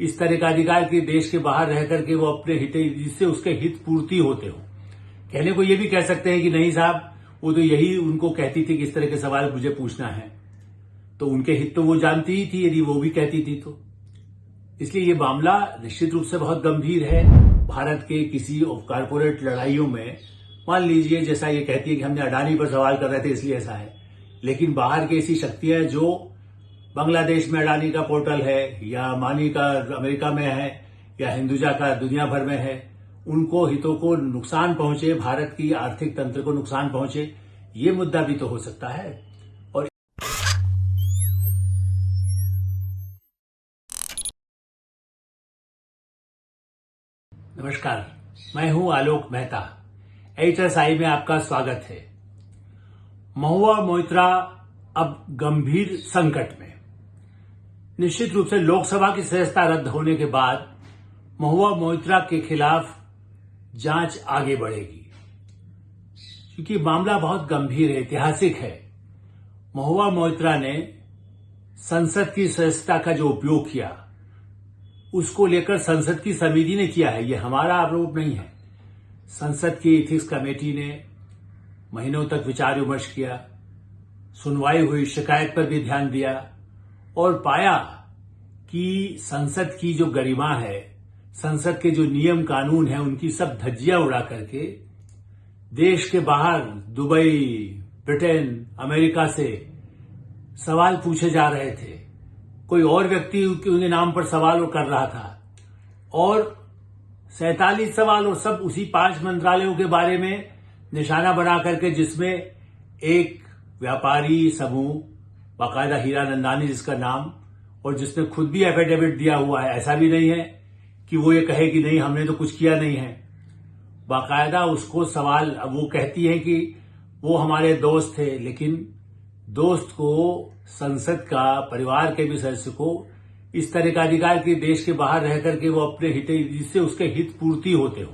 इस तरह का अधिकार कि देश के बाहर रह करके वो अपने हित, जिससे उसके हित पूर्ति होते हो। कहने को ये भी कह सकते हैं कि नहीं साहब, वो तो यही उनको कहती थी कि इस तरह के सवाल मुझे पूछना है, तो उनके हित तो वो जानती ही थी यदि वो भी कहती थी तो। इसलिए ये मामला निश्चित रूप से बहुत गंभीर है। भारत के किसी कॉर्पोरेट लड़ाइयों में मान लीजिए, जैसा ये कहती है कि हमने अडानी पर सवाल कर रहे थे इसलिए ऐसा है, लेकिन बाहर की ऐसी शक्तियां जो बांग्लादेश में अडानी का पोर्टल है, या मानी का अमेरिका में है, या हिंदुजा का दुनिया भर में है, उनको हितों को नुकसान पहुंचे, भारत की आर्थिक तंत्र को नुकसान पहुंचे, ये मुद्दा भी तो हो सकता है। और नमस्कार, मैं हूं आलोक मेहता। एडिटर्स आई में आपका स्वागत है। महुआ मोइत्रा अब गंभीर संकट में। निश्चित रूप से लोकसभा की सदस्यता रद्द होने के बाद महुआ मोइत्रा के खिलाफ जांच आगे बढ़ेगी, क्योंकि मामला बहुत गंभीर है, ऐतिहासिक है। महुआ मोइत्रा ने संसद की सदस्यता का जो उपयोग किया, उसको लेकर संसद की समिति ने किया है, ये हमारा आरोप नहीं है। संसद की एथिक्स कमेटी ने महीनों तक विचार विमर्श किया, सुनवाई हुई, शिकायत पर भी ध्यान दिया और पाया कि संसद की जो गरिमा है, संसद के जो नियम कानून है, उनकी सब धज्जियां उड़ा करके देश के बाहर दुबई, ब्रिटेन, अमेरिका से सवाल पूछे जा रहे थे। कोई और व्यक्ति उनके नाम पर सवाल कर रहा था और 47 सवाल, और सब उसी 5 मंत्रालयों के बारे में निशाना बना करके, जिसमें एक व्यापारी समूह, बाकायदा हीरानंदानी जिसका नाम, और जिसने खुद भी एफिडेविट दिया हुआ है। ऐसा भी नहीं है कि वो ये कहे कि नहीं हमने तो कुछ किया नहीं है। बाकायदा उसको सवाल, अब वो कहती है कि वो हमारे दोस्त थे, लेकिन दोस्त को, संसद का, परिवार के भी सदस्य को इस तरह का अधिकार कि देश के बाहर रह करके वो अपने हित, जिससे उसके हित पूर्ति होते हो।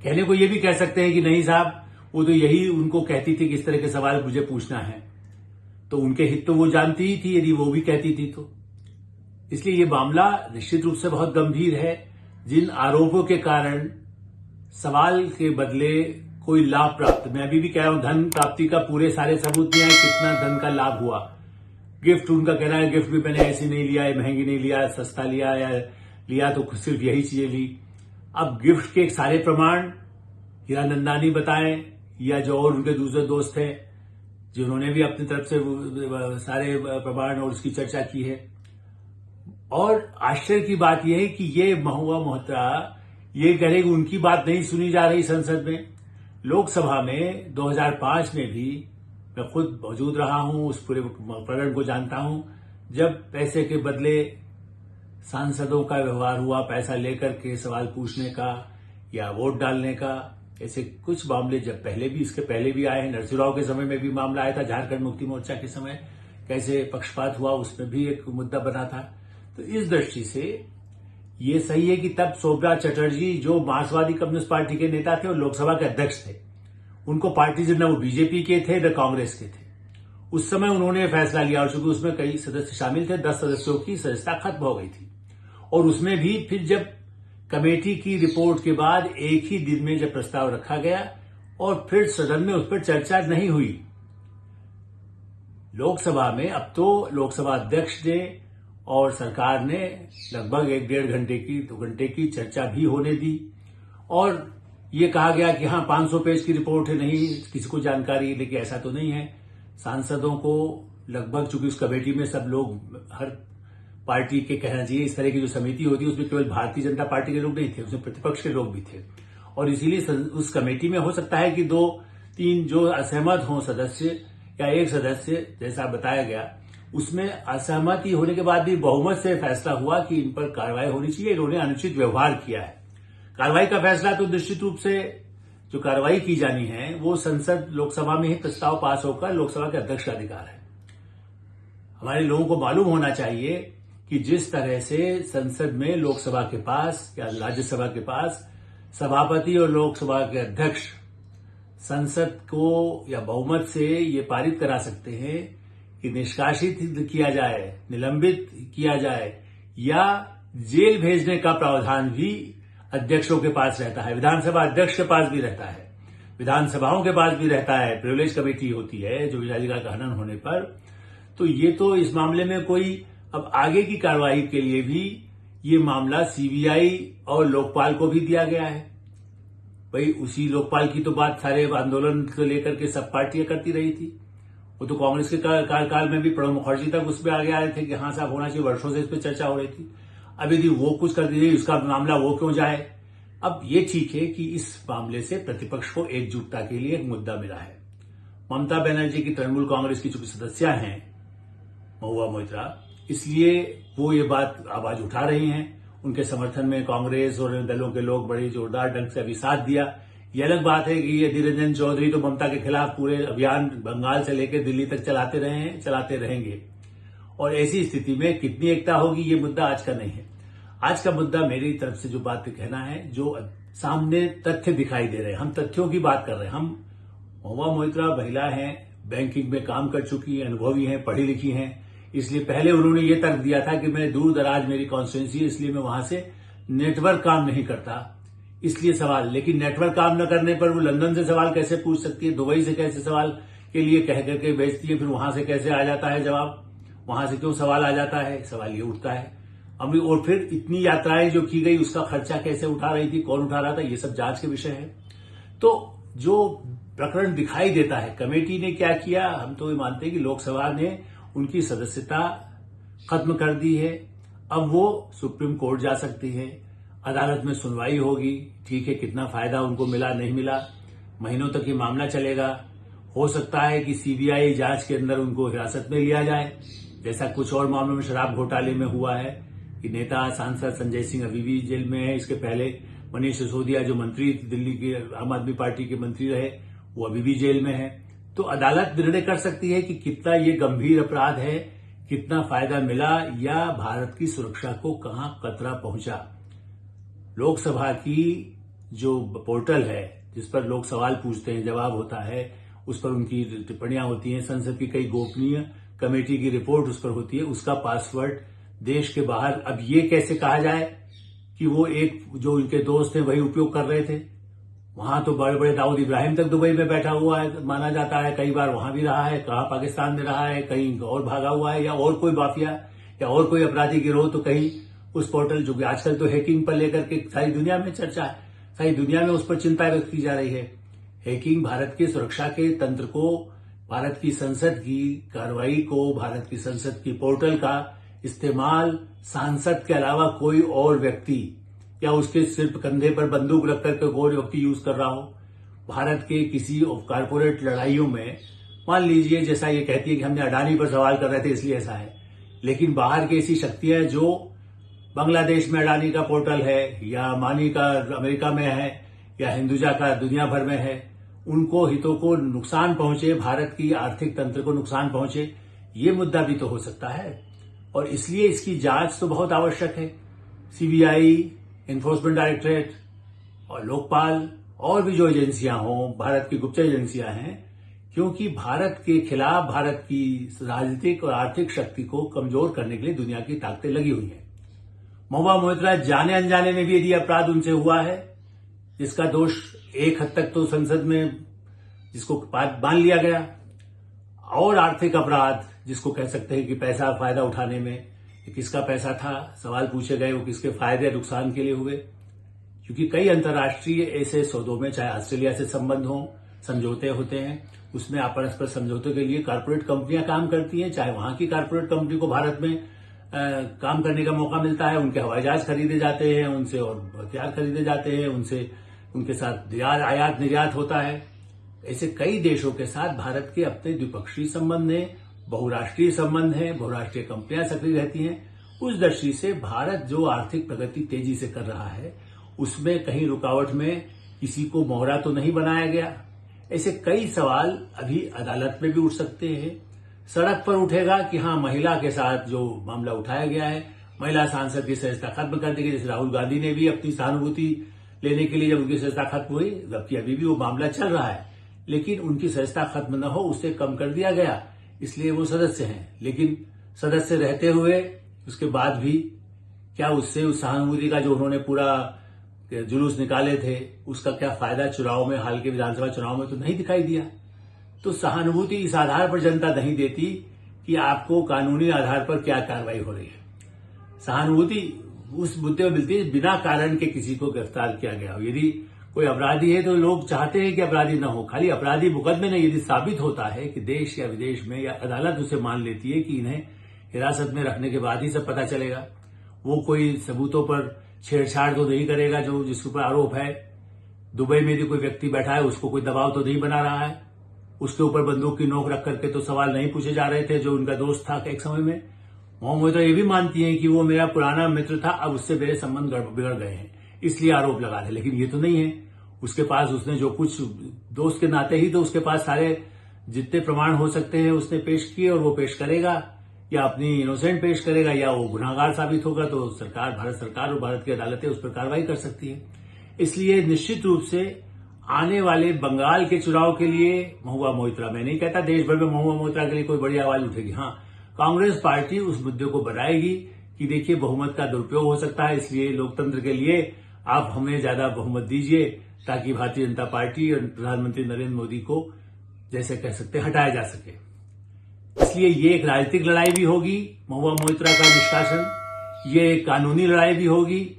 कहने को ये भी कह सकते हैं कि नहीं साहब, वो तो यही उनको कहती थी कि इस तरह के सवाल मुझे पूछना है, तो उनके हित तो वो जानती ही थी यदि वो भी कहती थी तो। इसलिए ये मामला निश्चित रूप से बहुत गंभीर है। जिन आरोपों के कारण सवाल के बदले कोई लाभ प्राप्त, मैं अभी भी कह रहा हूं, धन प्राप्ति का पूरे सारे सबूत नहीं है, कितना धन का लाभ हुआ। गिफ्ट, उनका कहना है गिफ्ट भी मैंने ऐसी नहीं लिया है, महंगी नहीं लिया, सस्ता लिया, या लिया तो सिर्फ यही चीजें ली। अब गिफ्ट के सारे प्रमाण हीरानंदानी बताएं, या जो और उनके दूसरे दोस्त हैं जिन्होंने भी अपनी तरफ से सारे प्रमाण और उसकी चर्चा की है। और आश्चर्य की बात यह है कि ये महुआ मोइत्रा ये कह रहे कि उनकी बात नहीं सुनी जा रही संसद में। लोकसभा में 2005 में भी मैं खुद मौजूद रहा हूं, उस पूरे प्रकरण को जानता हूं, जब पैसे के बदले सांसदों का व्यवहार हुआ, पैसा लेकर के सवाल पूछने का या वोट डालने का। ऐसे कुछ मामले जब पहले भी, इसके पहले भी आए हैं। नरसिंह के समय में भी मामला आया था, झारखंड मुक्ति मोर्चा के समय कैसे पक्षपात हुआ, उसमें भी एक मुद्दा बना था। तो इस दृष्टि से ये सही है कि तब शोभना चटर्जी, जो मार्क्सवादी कम्युनिस्ट पार्टी के नेता थे और लोकसभा के अध्यक्ष थे, उनको पार्टी से न वो बीजेपी के थे न कांग्रेस के थे, उस समय उन्होंने फैसला लिया। और चूंकि उसमें कई सदस्य शामिल थे, 10 सदस्यों की सदस्यता खत्म हो गई थी। और उसमें भी फिर जब कमेटी की रिपोर्ट के बाद एक ही दिन में जब प्रस्ताव रखा गया और फिर सदन में उस पर चर्चा नहीं हुई। लोकसभा में अब तो लोकसभा अध्यक्ष ने और सरकार ने लगभग 1-1.5 घंटे की, 2 घंटे की चर्चा भी होने दी। और ये कहा गया कि हाँ 500 पेज की रिपोर्ट है, नहीं किसी को जानकारी, लेकिन ऐसा तो नहीं है। सांसदों को लगभग, चूंकि उस कमेटी में सब लोग, हर पार्टी के कहना चाहिए, इस तरह की जो समिति होती है उसमें केवल भारतीय जनता पार्टी के लोग नहीं थे, उसमें प्रतिपक्ष के लोग भी थे। और इसीलिए उस कमेटी में हो सकता है कि 2-3 जो असहमत हों सदस्य, या एक सदस्य जैसा बताया गया, उसमें असहमति होने के बाद भी बहुमत से फैसला हुआ कि इन पर कार्रवाई होनी चाहिए, इन्होंने अनुचित व्यवहार किया है। कार्रवाई का फैसला तो निश्चित रूप से जो कार्रवाई की जानी है वो संसद, लोकसभा में ही प्रस्ताव पास होकर लोकसभा के अध्यक्ष का अधिकार है। हमारे लोगों को मालूम होना चाहिए कि जिस तरह से संसद में लोकसभा के पास या राज्यसभा के पास सभापति और लोकसभा के अध्यक्ष संसद को या बहुमत से ये पारित करा सकते हैं कि निष्कासित किया जाए, निलंबित किया जाए, या जेल भेजने का प्रावधान भी अध्यक्षों के पास रहता है, विधानसभा अध्यक्ष के पास भी रहता है, विधानसभाओं के पास भी रहता है। प्रिविलेज कमेटी होती है जो याचिका का हनन होने पर। तो ये तो इस मामले में कोई अब आगे की कार्रवाई के लिए भी ये मामला सीबीआई और लोकपाल को भी दिया गया है। भाई उसी लोकपाल की तो बात सारे आंदोलन को लेकर के सब पार्टियां करती रही थी। वो तो कांग्रेस के कार्यकाल में भी प्रणब मुखर्जी तक उसमें आगे आए थे कि हाँ साहब होना चाहिए, वर्षों से इस पर चर्चा हो रही थी। अब यदि वो कुछ कर दीजिए, उसका मामला वो क्यों जाए। अब ये ठीक है कि इस मामले से प्रतिपक्ष को एकजुटता के लिए एक मुद्दा मिला है। ममता बनर्जी की तृणमूल कांग्रेस की चूंकि सदस्य हैं महुआ मोइत्रा, इसलिए वो ये बात आवाज उठा रही हैं। उनके समर्थन में कांग्रेस और दलों के लोग बड़े जोरदार ढंग से अभी साथ दिया। ये अलग बात है कि अधीर रंजन चौधरी तो ममता के खिलाफ पूरे अभियान बंगाल से लेकर दिल्ली तक चलाते रहे हैं, चलाते रहेंगे। और ऐसी स्थिति में कितनी एकता होगी, ये मुद्दा आज का नहीं है। आज का मुद्दा मेरी तरफ से जो बात कहना है, जो सामने तथ्य दिखाई दे रहे हैं, हम तथ्यों की बात कर रहे हैं। हम महुआ मोइत्रा महिला हैं, बैंकिंग में काम कर चुकी हैं, अनुभवी हैं, पढ़ी लिखी हैं। इसलिए पहले उन्होंने ये तर्क दिया था कि मैं दूर दराज मेरी कॉन्स्टिट्यूंसी है, इसलिए मैं वहां से नेटवर्क काम नहीं करता, इसलिए सवाल। लेकिन नेटवर्क काम न करने पर वो लंदन से सवाल कैसे पूछ सकती है, दुबई से कैसे सवाल के लिए कह करके भेजती है, फिर वहां से कैसे आ जाता है जवाब, वहां से क्यों सवाल आ जाता है, सवाल ये उठता है। और फिर इतनी यात्राएं जो की गई उसका खर्चा कैसे उठा रही थी, कौन उठा रहा था, ये सब जांच के विषय है। तो जो प्रकरण दिखाई देता है, कमेटी ने क्या किया, हम तो ये मानते हैं कि लोकसभा ने उनकी सदस्यता खत्म कर दी है। अब वो सुप्रीम कोर्ट जा सकती है, अदालत में सुनवाई होगी। ठीक है, कितना फायदा उनको मिला नहीं मिला, महीनों तक ये मामला चलेगा। हो सकता है कि सीबीआई जांच के अंदर उनको हिरासत में लिया जाए, जैसा कुछ और मामलों में शराब घोटाले में हुआ है कि नेता सांसद संजय सिंह अभी भी जेल में है। इसके पहले मनीष सिसोदिया जो मंत्री दिल्ली के आम आदमी पार्टी के मंत्री रहे, वो अभी भी जेल में है। तो अदालत निर्णय कर सकती है कि कितना ये गंभीर अपराध है, कितना फायदा मिला या भारत की सुरक्षा को कहां खतरा पहुंचा। लोकसभा की जो पोर्टल है जिस पर लोग सवाल पूछते हैं, जवाब होता है, उस पर उनकी टिप्पणियां होती हैं, संसद की कई गोपनीय कमेटी की रिपोर्ट उस पर होती है, उसका पासवर्ड देश के बाहर। अब ये कैसे कहा जाए कि वो एक जो उनके दोस्त थे वही उपयोग कर रहे थे। वहां तो बड़े बड़े दाऊद इब्राहिम तक दुबई में बैठा हुआ है, माना जाता है, कई बार वहां भी रहा है, कहाँ पाकिस्तान में रहा है, कहीं और भागा हुआ है, या और कोई माफिया या और कोई अपराधी गिरोह तो कहीं उस पोर्टल, जो कि आजकल तो हैकिंग पर लेकर के सारी दुनिया में चर्चा है, सारी दुनिया में उस पर चिंता व्यक्त की जा रही है। हैकिंग भारत की सुरक्षा के तंत्र को, भारत की संसद की कार्रवाई को, भारत की संसद की पोर्टल का इस्तेमाल सांसद के अलावा कोई और व्यक्ति या उसके सिर्फ कंधे पर बंदूक रख करके कोई व्यक्ति यूज कर रहा हो। भारत के किसी कारपोरेट लड़ाइयों में, मान लीजिए जैसा ये कहती है कि हमने अडानी पर सवाल कर रहे थे इसलिए ऐसा है, लेकिन बाहर की ऐसी शक्तियां जो बांग्लादेश में अडानी का पोर्टल है, या अमानी का अमेरिका में है, या हिंदुजा का दुनिया भर में है, उनको हितों को नुकसान पहुंचे, भारत की आर्थिक तंत्र को नुकसान पहुंचे, ये मुद्दा भी तो हो सकता है। और इसलिए इसकी जांच तो बहुत आवश्यक है। सीबीआई, एनफोर्समेंट डायरेक्टरेट और लोकपाल और भी जो एजेंसियां हों, भारत की गुप्तचर एजेंसियां हैं, क्योंकि भारत के खिलाफ भारत की राजनीतिक और आर्थिक शक्ति को कमजोर करने के लिए दुनिया की ताकतें लगी हुई हैं। महुआ मोइत्रा जाने अनजाने में भी यदि अपराध उनसे हुआ है, जिसका दोष एक हद तक तो संसद में जिसको मान लिया गया, और आर्थिक अपराध जिसको कह सकते हैं कि पैसा फायदा उठाने में, किसका पैसा था, सवाल पूछे गए, वो किसके फायदे नुकसान के लिए हुए। क्योंकि कई अंतर्राष्ट्रीय ऐसे सौदों में, चाहे ऑस्ट्रेलिया से संबंध हो, समझौते होते हैं, उसमें परस्पर समझौते के लिए कारपोरेट कंपनियां काम करती हैं। चाहे वहां की कारपोरेट कंपनी को भारत में काम करने का मौका मिलता है, उनके हवाई जहाज खरीदे जाते हैं, उनसे और हथियार खरीदे जाते हैं, उनसे उनके साथ आयात निर्यात होता है। ऐसे कई देशों के साथ भारत के अपने द्विपक्षीय संबंध हैं, बहुराष्ट्रीय संबंध है, बहुराष्ट्रीय कंपनियां सक्रिय रहती हैं। उस दृष्टि से भारत जो आर्थिक प्रगति तेजी से कर रहा है, उसमें कहीं रुकावट में किसी को मोहरा तो नहीं बनाया गया। ऐसे कई सवाल अभी अदालत में भी उठ सकते हैं। सड़क पर उठेगा कि हाँ, महिला के साथ जो मामला उठाया गया है, महिला सांसद की सदस्यता खत्म कर दी गई। जैसे राहुल गांधी ने भी अपनी सहानुभूति लेने के लिए जब उनकी सदस्यता खत्म हुई, जबकि अभी भी वो मामला चल रहा है, लेकिन उनकी सदस्यता खत्म न हो, उससे कम कर दिया गया, इसलिए वो सदस्य हैं। लेकिन सदस्य रहते हुए उसके बाद भी क्या उससे उस सहानुभूति का जो उन्होंने पूरा जुलूस निकाले थे उसका क्या फायदा चुनाव में, हाल के विधानसभा चुनाव में तो नहीं दिखाई दिया। तो सहानुभूति इस आधार पर जनता नहीं देती कि आपको कानूनी आधार पर क्या कार्रवाई हो रही है। सहानुभूति उस मुद्दे में मिलती है बिना कारण के किसी को गिरफ्तार किया गया हो। यदि कोई अपराधी है तो लोग चाहते हैं कि अपराधी न हो, खाली अपराधी मुकदमे में यदि साबित होता है कि देश या विदेश में या अदालत उसे मान लेती है कि इन्हें हिरासत में रखने के बाद ही सब पता चलेगा, वो कोई सबूतों पर छेड़छाड़ तो नहीं करेगा जो जिसके ऊपर आरोप है। दुबई में भी कोई व्यक्ति बैठा है, उसको कोई दबाव तो नहीं बना रहा है, उसके ऊपर बंदूक की नोक रख करके तो सवाल नहीं पूछे जा रहे थे जो उनका दोस्त था एक समय में। महुआ मोइत्रा ये भी मानती हैं कि वो मेरा पुराना मित्र था, अब उससे मेरे संबंध बिगड़ गए हैं, इसलिए आरोप लगा रहे। लेकिन ये तो नहीं है। उसके पास उसने जो कुछ दोस्त के नाते ही तो उसके पास सारे जितने प्रमाण हो सकते हैं उसने पेश किए और वो पेश करेगा, या अपनी इनोसेंट पेश करेगा या वो गुनाहगार साबित होगा तो सरकार, भारत सरकार और भारत की अदालतें उस पर कार्रवाई कर सकती है। इसलिए निश्चित रूप से आने वाले बंगाल के चुनाव के लिए महुआ मोइत्रा, मैं नहीं कहता देश भर में महुआ मोइत्रा के लिए कोई बड़ी आवाज उठेगी, हाँ कांग्रेस पार्टी उस मुद्दे को बढ़ाएगी कि देखिए बहुमत का दुरुपयोग हो सकता है, इसलिए लोकतंत्र के लिए आप हमें ज्यादा बहुमत दीजिए ताकि भारतीय जनता पार्टी और प्रधानमंत्री नरेंद्र मोदी को जैसे कह सकते हैं हटाया जा सके। इसलिए ये एक राजनीतिक लड़ाई भी होगी, महुआ मोइत्रा का निष्कासन, ये एक कानूनी लड़ाई भी होगी।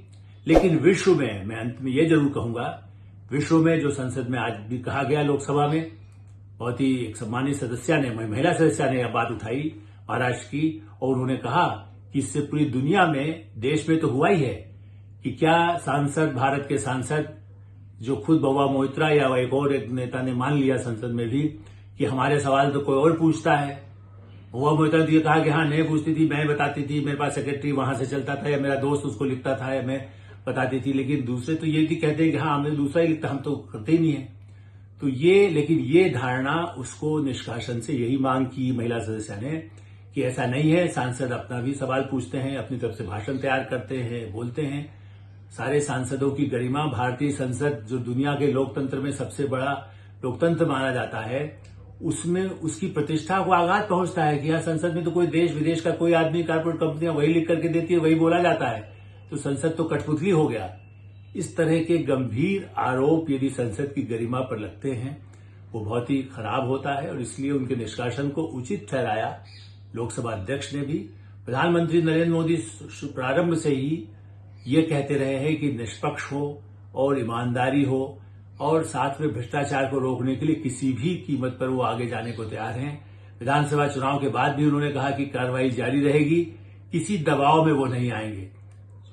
लेकिन विश्व में, मैं अंत में ये जरूर कहूंगा, विश्व में जो संसद में आज भी कहा गया, लोकसभा में बहुत ही एक सम्मानित सदस्य ने, महिला सदस्य ने यह बात उठाई महाराष्ट्र की, और उन्होंने कहा कि इससे पूरी दुनिया में, देश में तो हुआ ही है कि क्या सांसद, भारत के सांसद जो खुद महुआ मोइत्रा या एक और एक नेता ने मान लिया संसद में भी कि हमारे सवाल तो कोई और पूछता है। महुआ मोइत्रा ने कहा कि हाँ नहीं पूछती थी, मैं बताती थी, मेरे पास सेक्रेटरी वहां से चलता था या मेरा दोस्त उसको लिखता था या मैं बताती थी। लेकिन दूसरे तो ये भी कहते हैं कि हाँ हमें दूसरा ही लिखता, हम तो करते ही नहीं है। तो ये, लेकिन ये धारणा उसको निष्कासन से यही मांग की महिला सदस्य ने कि ऐसा नहीं है, सांसद अपना भी सवाल पूछते हैं, अपनी तरफ से भाषण तैयार करते हैं, बोलते हैं। सारे सांसदों की गरिमा, भारतीय संसद जो दुनिया के लोकतंत्र में सबसे बड़ा लोकतंत्र माना जाता है, उसमें उसकी प्रतिष्ठा को आघात पहुंचता है कि यहाँ संसद में तो कोई देश विदेश का कोई आदमी, कारपोरेट कंपनियां वही लिख करके देती है, वही बोला जाता है, तो संसद तो कठपुतली हो गया। इस तरह के गंभीर आरोप यदि संसद की गरिमा पर लगते हैं वो बहुत ही खराब होता है, और इसलिए उनके निष्कासन को उचित ठहराया लोकसभा अध्यक्ष ने भी। प्रधानमंत्री नरेंद्र मोदी प्रारंभ से ही ये कहते रहे हैं कि निष्पक्ष हो और ईमानदारी हो, और साथ में भ्रष्टाचार को रोकने के लिए किसी भी कीमत पर वो आगे जाने को तैयार हैं। विधानसभा चुनाव के बाद भी उन्होंने कहा कि कार्रवाई जारी रहेगी, किसी दबाव में वो नहीं आएंगे।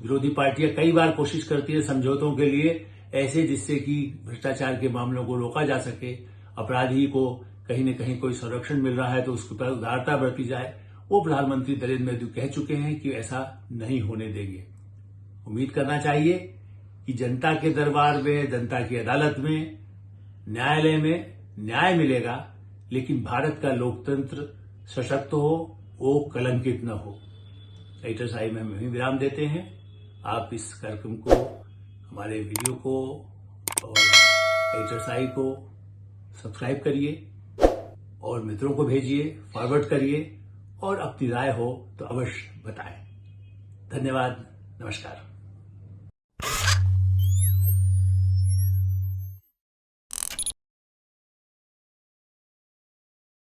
विरोधी पार्टियां कई बार कोशिश करती है समझौतों के लिए, ऐसे जिससे कि भ्रष्टाचार के मामलों को रोका जा सके, अपराधी को कहीं न कहीं कोई संरक्षण मिल रहा है तो उसके ऊपर उदारता बरती जाए। वो प्रधानमंत्री नरेंद्र मोदी कह चुके हैं कि ऐसा नहीं होने देंगे। उम्मीद करना चाहिए कि जनता के दरबार में, जनता की अदालत में, न्यायालय में न्याय मिलेगा, लेकिन भारत का लोकतंत्र सशक्त हो, वो कलंकित न हो। एडिटर साहब में हम यहीं विराम देते हैं। आप इस कार्यक्रम को, हमारे वीडियो को और एडिटर साहब को सब्सक्राइब करिए और मित्रों को भेजिए, फॉरवर्ड करिए, और अपनी राय हो तो अवश्य बताएं। धन्यवाद, नमस्कार।